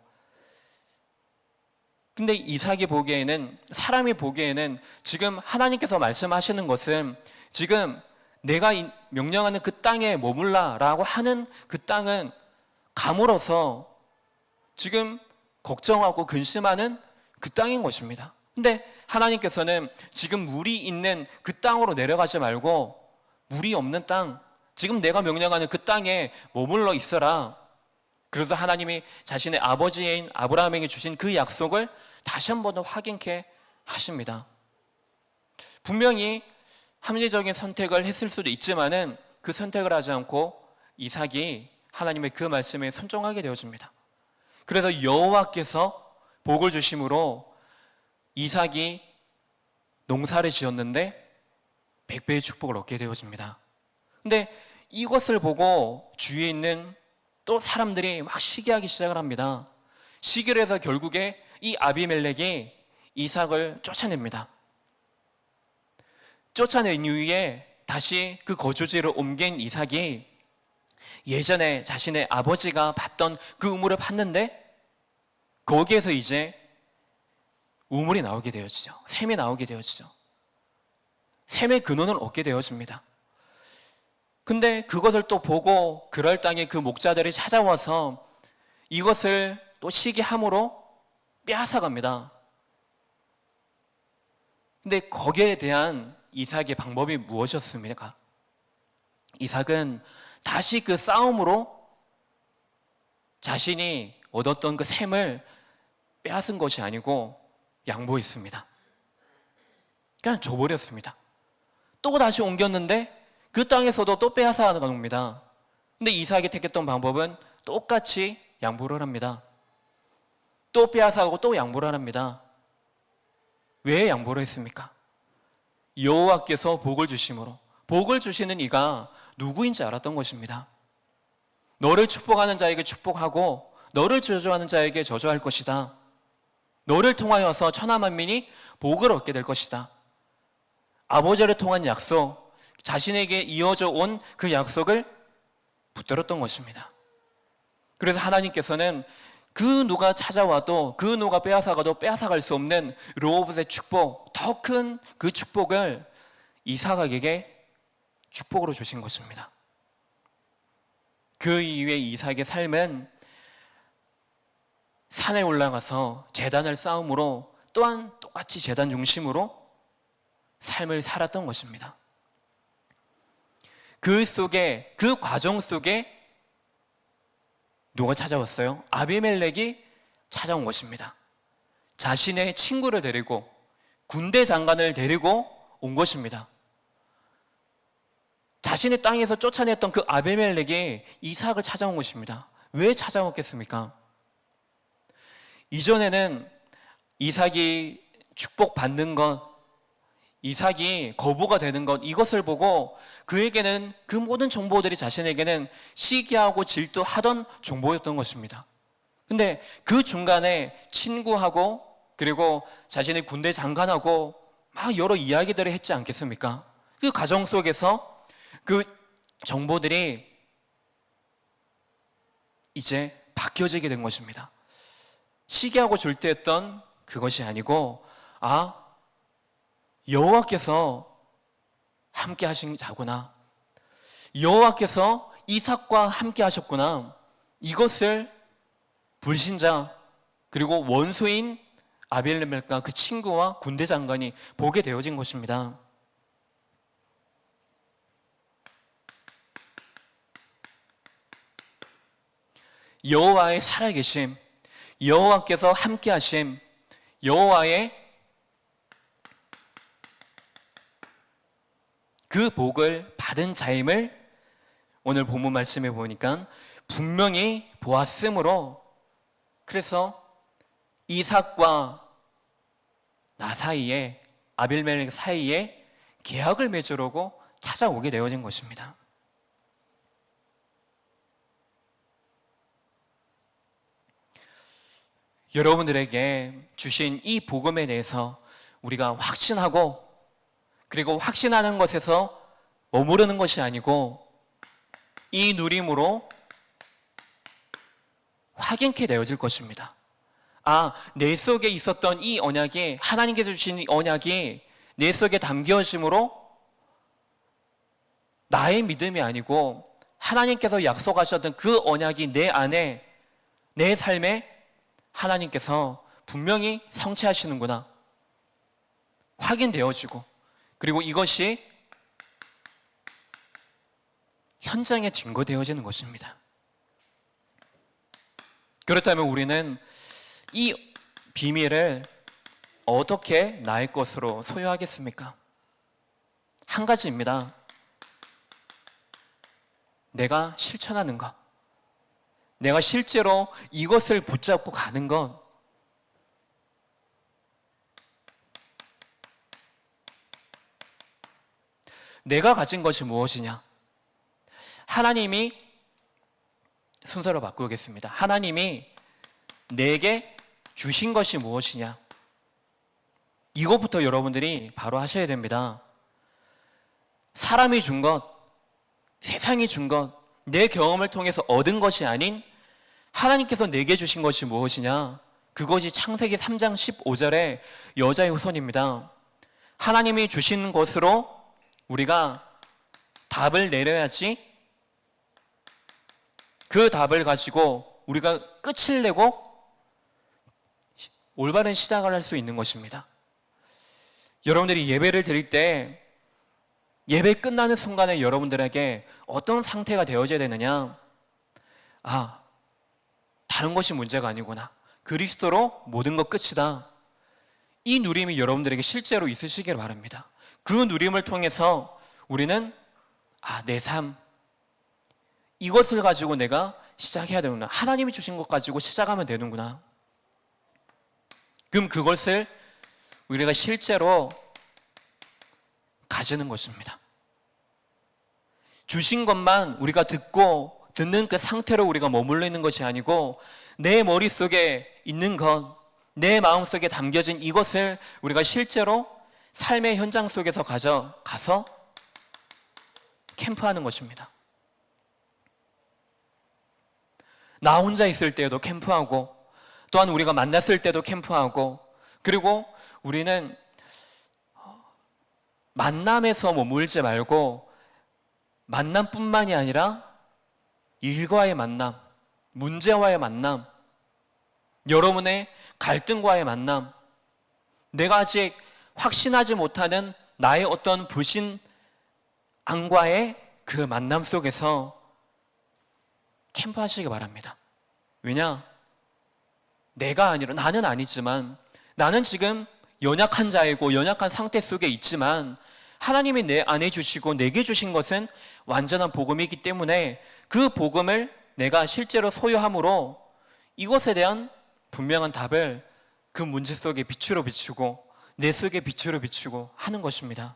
근데 이삭이 보기에는, 사람이 보기에는 지금 하나님께서 말씀하시는 것은 지금 내가 명령하는 그 땅에 머물라라고 하는 그 땅은 가물어서 지금 걱정하고 근심하는 그 땅인 것입니다. 근데 하나님께서는 지금 물이 있는 그 땅으로 내려가지 말고 물이 없는 땅, 지금 내가 명령하는 그 땅에 머물러 있어라. 그래서 하나님이 자신의 아버지인 아브라함에게 주신 그 약속을 다시 한 번 더 확인케 하십니다. 분명히 합리적인 선택을 했을 수도 있지만은 그 선택을 하지 않고 이삭이 하나님의 그 말씀에 순종하게 되어집니다. 그래서 여호와께서 복을 주심으로 이삭이 농사를 지었는데 100배의 축복을 얻게 되어집니다. 근데 이것을 보고 주위에 있는 또 사람들이 막 시기하기 시작을 합니다. 시기를 해서 결국에 이 아비멜렉이 이삭을 쫓아냅니다. 쫓아낸 이후에 다시 그 거주지를 옮긴 이삭이 예전에 자신의 아버지가 봤던 그 우물을 팠는데 거기에서 이제 우물이 나오게 되어지죠. 샘이 나오게 되어지죠. 샘의 근원을 얻게 되어집니다. 근데 그것을 또 보고 그럴 땅에 그 목자들이 찾아와서 이것을 또 시기함으로 빼앗아갑니다. 근데 거기에 대한 이삭의 방법이 무엇이었습니까? 이삭은 다시 그 싸움으로 자신이 얻었던 그 샘을 빼앗은 것이 아니고 양보했습니다. 그냥 줘버렸습니다. 또 다시 옮겼는데 그 땅에서도 또 빼앗아 가는 겁니다. 근데 이삭이 택했던 방법은 똑같이 양보를 합니다. 또 빼앗아가고 또 양보를 합니다. 왜 양보를 했습니까? 여호와께서 복을 주심으로, 복을 주시는 이가 누구인지 알았던 것입니다. 너를 축복하는 자에게 축복하고 너를 저주하는 자에게 저주할 것이다. 너를 통하여서 천하 만민이 복을 얻게 될 것이다. 아버지를 통한 약속, 자신에게 이어져 온 그 약속을 붙들었던 것입니다. 그래서 하나님께서는 그 누가 찾아와도, 그 누가 빼앗아가도 빼앗아갈 수 없는 르호봇의 축복, 더 큰 그 축복을 이삭에게 축복으로 주신 것입니다. 그 이후에 이삭의 삶은 산에 올라가서 제단을 쌓음으로 또한 똑같이 제단 중심으로 삶을 살았던 것입니다. 그 속에, 그 과정 속에 누가 찾아왔어요? 아비멜렉이 찾아온 것입니다. 자신의 친구를 데리고, 군대 장관을 데리고 온 것입니다. 자신의 땅에서 쫓아냈던 그 아비멜렉이 이삭을 찾아온 것입니다. 왜 찾아왔겠습니까? 이전에는 이삭이 축복받는 것, 이삭이 거부가 되는 것, 이것을 보고 그에게는 그 모든 정보들이 자신에게는 시기하고 질투하던 정보였던 것입니다. 근데 그 중간에 친구하고 그리고 자신의 군대 장관하고 막 여러 이야기들을 했지 않겠습니까? 그 과정 속에서 그 정보들이 이제 바뀌어지게 된 것입니다. 시기하고 질투했던 그것이 아니고, 여호와께서 함께 하신 자구나. 여호와께서 이삭과 함께 하셨구나. 이것을 불신자 그리고 원수인 아비멜렉과 그 친구와 군대 장관이 보게 되어진 것입니다. 여호와의 살아계심, 여호와께서 함께 하심, 여호와의 그 복을 받은 자임을 오늘 본문 말씀에 보니까 분명히 보았으므로, 그래서 이삭과 나 사이에, 아비멜렉 사이에 계약을 맺으려고 찾아오게 되어진 것입니다. 여러분들에게 주신 이 복음에 대해서 우리가 확신하고, 그리고 확신하는 것에서 머무르는 것이 아니고 이 누림으로 확인케 되어질 것입니다. 아, 내 속에 있었던 이 언약이, 하나님께서 주신 이 언약이 내 속에 담겨짐으로 나의 믿음이 아니고 하나님께서 약속하셨던 그 언약이 내 안에, 내 삶에 하나님께서 분명히 성취하시는구나 확인되어지고, 그리고 이것이 현장에 증거되어지는 것입니다. 그렇다면 우리는 이 비밀을 어떻게 나의 것으로 소유하겠습니까? 한 가지입니다. 내가 실천하는 것, 내가 실제로 이것을 붙잡고 가는 것, 내가 가진 것이 무엇이냐? 하나님이, 순서로 바꾸겠습니다. 하나님이 내게 주신 것이 무엇이냐? 이것부터 여러분들이 바로 하셔야 됩니다. 사람이 준 것, 세상이 준 것, 내 경험을 통해서 얻은 것이 아닌 하나님께서 내게 주신 것이 무엇이냐? 그것이 창세기 3장 15절의 여자의 후손입니다. 하나님이 주신 것으로 우리가 답을 내려야지 그 답을 가지고 우리가 끝을 내고 올바른 시작을 할 수 있는 것입니다. 여러분들이 예배를 드릴 때 예배 끝나는 순간에 여러분들에게 어떤 상태가 되어져야 되느냐? 아, 다른 것이 문제가 아니구나. 그리스도로 모든 것 끝이다. 이 누림이 여러분들에게 실제로 있으시길 바랍니다. 그 누림을 통해서 우리는 내 삶, 이것을 가지고 내가 시작해야 되는구나. 하나님이 주신 것 가지고 시작하면 되는구나. 그럼 그것을 우리가 실제로 가지는 것입니다. 주신 것만 우리가 듣는 그 상태로 우리가 머물러 있는 것이 아니고 내 머릿속에 있는 것, 내 마음속에 담겨진 이것을 우리가 실제로 삶의 현장 속에서 가져가서 캠프하는 것입니다. 나 혼자 있을 때에도 캠프하고, 또한 우리가 만났을 때도 캠프하고, 그리고 우리는 만남에서 머물지 말고 만남뿐만이 아니라 일과의 만남, 문제와의 만남, 여러분의 갈등과의 만남, 내가 아직 확신하지 못하는 나의 어떤 불신앙과의 그 만남 속에서 캠프하시기 바랍니다. 왜냐? 내가 아니라, 나는 아니지만, 나는 지금 연약한 자이고 연약한 상태 속에 있지만 하나님이 내 안에 주시고 내게 주신 것은 완전한 복음이기 때문에 그 복음을 내가 실제로 소유함으로 이것에 대한 분명한 답을 그 문제 속에 빛으로 비추고 내 속에 빛으로 비추고 하는 것입니다.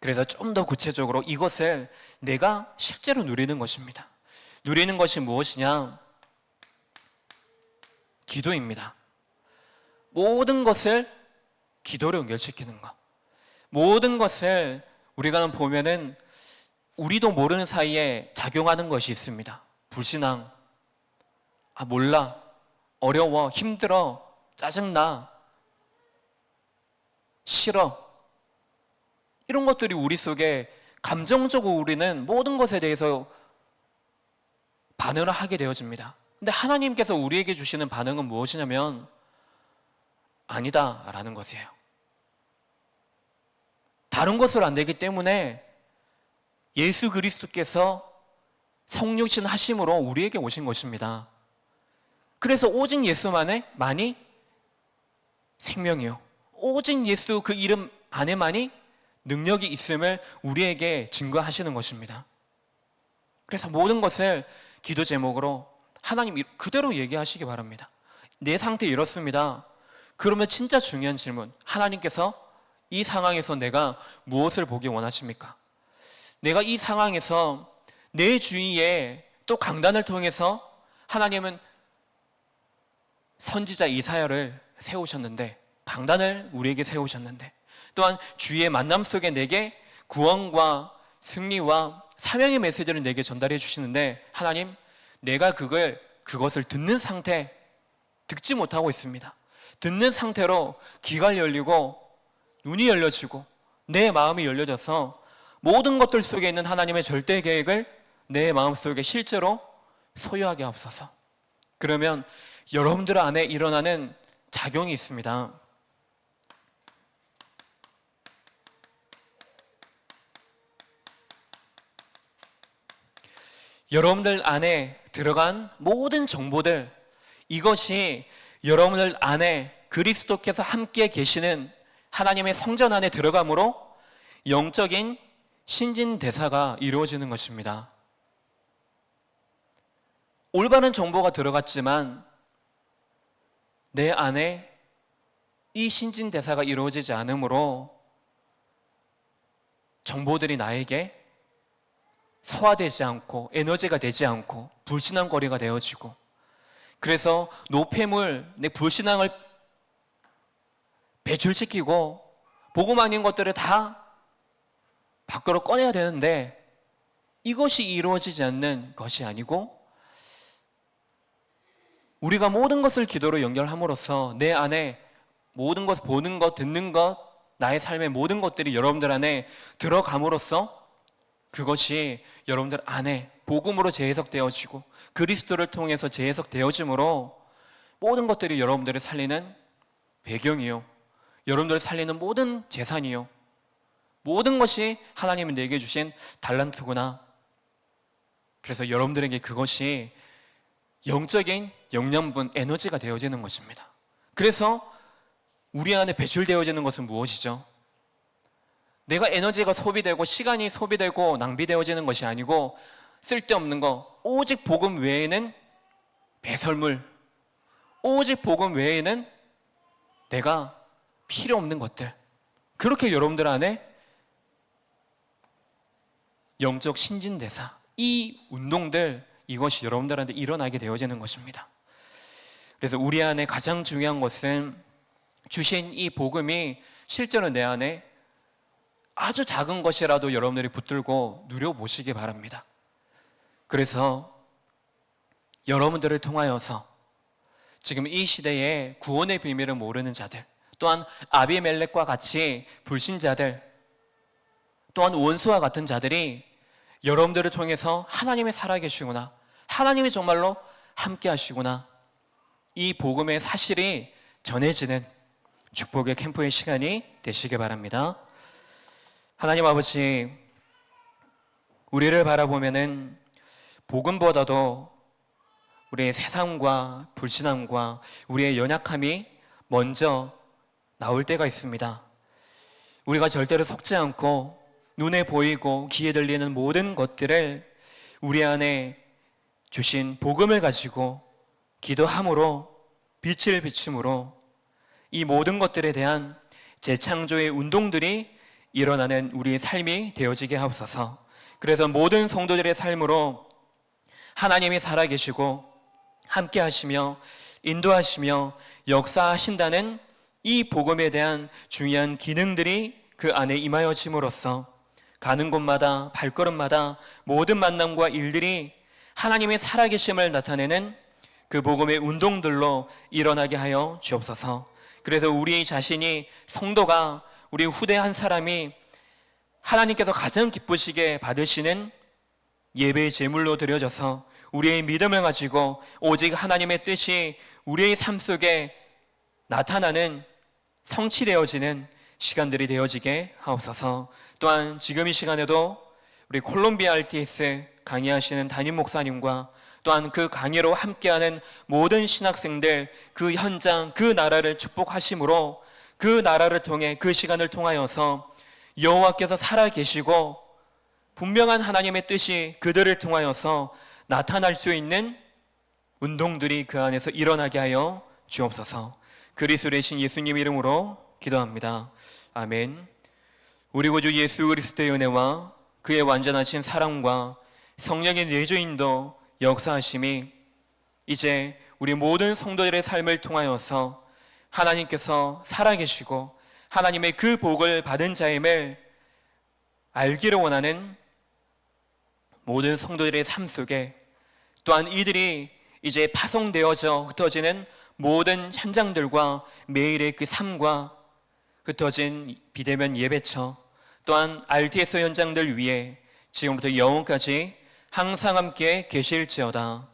그래서 좀 더 구체적으로 이것을 내가 실제로 누리는 것입니다. 누리는 것이 무엇이냐? 기도입니다. 모든 것을 기도로 연결시키는 것. 모든 것을 우리가 보면은 우리도 모르는 사이에 작용하는 것이 있습니다. 불신앙, 몰라, 어려워, 힘들어. 짜증나, 싫어, 이런 것들이 우리 속에 감정적으로 우리는 모든 것에 대해서 반응을 하게 되어집니다. 근데 하나님께서 우리에게 주시는 반응은 무엇이냐면 아니다 라는 것이에요. 다른 것으로 안 되기 때문에 예수 그리스도께서 성육신 하심으로 우리에게 오신 것입니다. 그래서 오직 예수만이 생명이요, 오직 예수 그 이름 안에만이 능력이 있음을 우리에게 증거하시는 것입니다. 그래서 모든 것을 기도 제목으로 하나님 그대로 얘기하시기 바랍니다. 내 상태 이렇습니다. 그러면 진짜 중요한 질문, 하나님께서 이 상황에서 내가 무엇을 보기 원하십니까? 내가 이 상황에서 내 주위에 또 강단을 통해서 하나님은 선지자 이사야를 세우셨는데, 강단을 우리에게 세우셨는데, 또한 주위의 만남 속에 내게 구원과 승리와 사명의 메시지를 내게 전달해 주시는데, 하나님, 내가 그것을 듣는 상태, 듣지 못하고 있습니다. 듣는 상태로 귀가 열리고 눈이 열려지고 내 마음이 열려져서 모든 것들 속에 있는 하나님의 절대 계획을 내 마음속에 실제로 소유하게 하옵소서. 그러면 여러분들 안에 일어나는 작용이 있습니다. 여러분들 안에 들어간 모든 정보들, 이것이 여러분들 안에 그리스도께서 함께 계시는 하나님의 성전 안에 들어감으로 영적인 신진대사가 이루어지는 것입니다. 올바른 정보가 들어갔지만 내 안에 이 신진대사가 이루어지지 않으므로 정보들이 나에게 소화되지 않고 에너지가 되지 않고 불신앙거리가 되어지고, 그래서 노폐물, 내 불신앙을 배출시키고 복음 아닌 것들을 다 밖으로 꺼내야 되는데, 이것이 이루어지지 않는 것이 아니고 우리가 모든 것을 기도로 연결함으로써 내 안에 모든 것, 보는 것, 듣는 것, 나의 삶의 모든 것들이 여러분들 안에 들어감으로써 그것이 여러분들 안에 복음으로 재해석되어지고 그리스도를 통해서 재해석되어짐으로 모든 것들이 여러분들을 살리는 배경이요, 여러분들을 살리는 모든 재산이요, 모든 것이 하나님이 내게 주신 달란트구나. 그래서 여러분들에게 그것이 영적인 영양분, 에너지가 되어지는 것입니다. 그래서 우리 안에 배출되어지는 것은 무엇이죠? 내가 에너지가 소비되고 시간이 소비되고 낭비되어지는 것이 아니고 쓸데없는 거, 오직 복음 외에는 배설물, 오직 복음 외에는 내가 필요 없는 것들, 그렇게 여러분들 안에 영적 신진대사, 이 운동들, 이것이 여러분들한테 일어나게 되어지는 것입니다. 그래서 우리 안에 가장 중요한 것은 주신 이 복음이 실제로 내 안에 아주 작은 것이라도 여러분들이 붙들고 누려보시기 바랍니다. 그래서 여러분들을 통하여서 지금 이 시대에 구원의 비밀을 모르는 자들, 또한 아비멜렉과 같이 불신자들, 또한 원수와 같은 자들이 여러분들을 통해서 하나님이 살아계시구나, 하나님이 정말로 함께 하시구나, 이 복음의 사실이 전해지는 축복의 캠프의 시간이 되시기 바랍니다. 하나님 아버지, 우리를 바라보면은 복음보다도 우리의 세상과 불신앙과 우리의 연약함이 먼저 나올 때가 있습니다. 우리가 절대로 속지 않고 눈에 보이고 귀에 들리는 모든 것들을 우리 안에 주신 복음을 가지고 기도함으로, 빛을 비춤으로 이 모든 것들에 대한 재창조의 운동들이 일어나는 우리의 삶이 되어지게 하옵소서. 그래서 모든 성도들의 삶으로 하나님이 살아계시고 함께 하시며 인도하시며 역사하신다는 이 복음에 대한 중요한 기능들이 그 안에 임하여짐으로써 가는 곳마다 발걸음마다 모든 만남과 일들이 하나님의 살아계심을 나타내는 그 복음의 운동들로 일어나게 하여 주옵소서. 그래서 우리 자신이 성도가 우리 후대 한 사람이 하나님께서 가장 기쁘시게 받으시는 예배의 제물로 드려져서 우리의 믿음을 가지고 오직 하나님의 뜻이 우리의 삶 속에 나타나는 성취되어지는 시간들이 되어지게 하옵소서. 또한 지금 이 시간에도 우리 콜롬비아 RTS 강의하시는 담임 목사님과 또한 그 강의로 함께하는 모든 신학생들, 그 현장, 그 나라를 축복하심으로 그 나라를 통해 그 시간을 통하여서 여호와께서 살아계시고 분명한 하나님의 뜻이 그들을 통하여서 나타날 수 있는 운동들이 그 안에서 일어나게 하여 주옵소서. 그리스도 되신 예수님 이름으로 기도합니다. 아멘. 우리 구주 예수 그리스도의 은혜와 그의 완전하신 사랑과 성령의 내주인도 역사하심이 이제 우리 모든 성도들의 삶을 통하여서 하나님께서 살아계시고 하나님의 그 복을 받은 자임을 알기를 원하는 모든 성도들의 삶 속에 또한 이들이 이제 파송되어져 흩어지는 모든 현장들과 매일의 그 삶과 흩어진 비대면 예배처 또한 RTS 현장들 위에 지금부터 영원까지 항상 함께 계실지어다.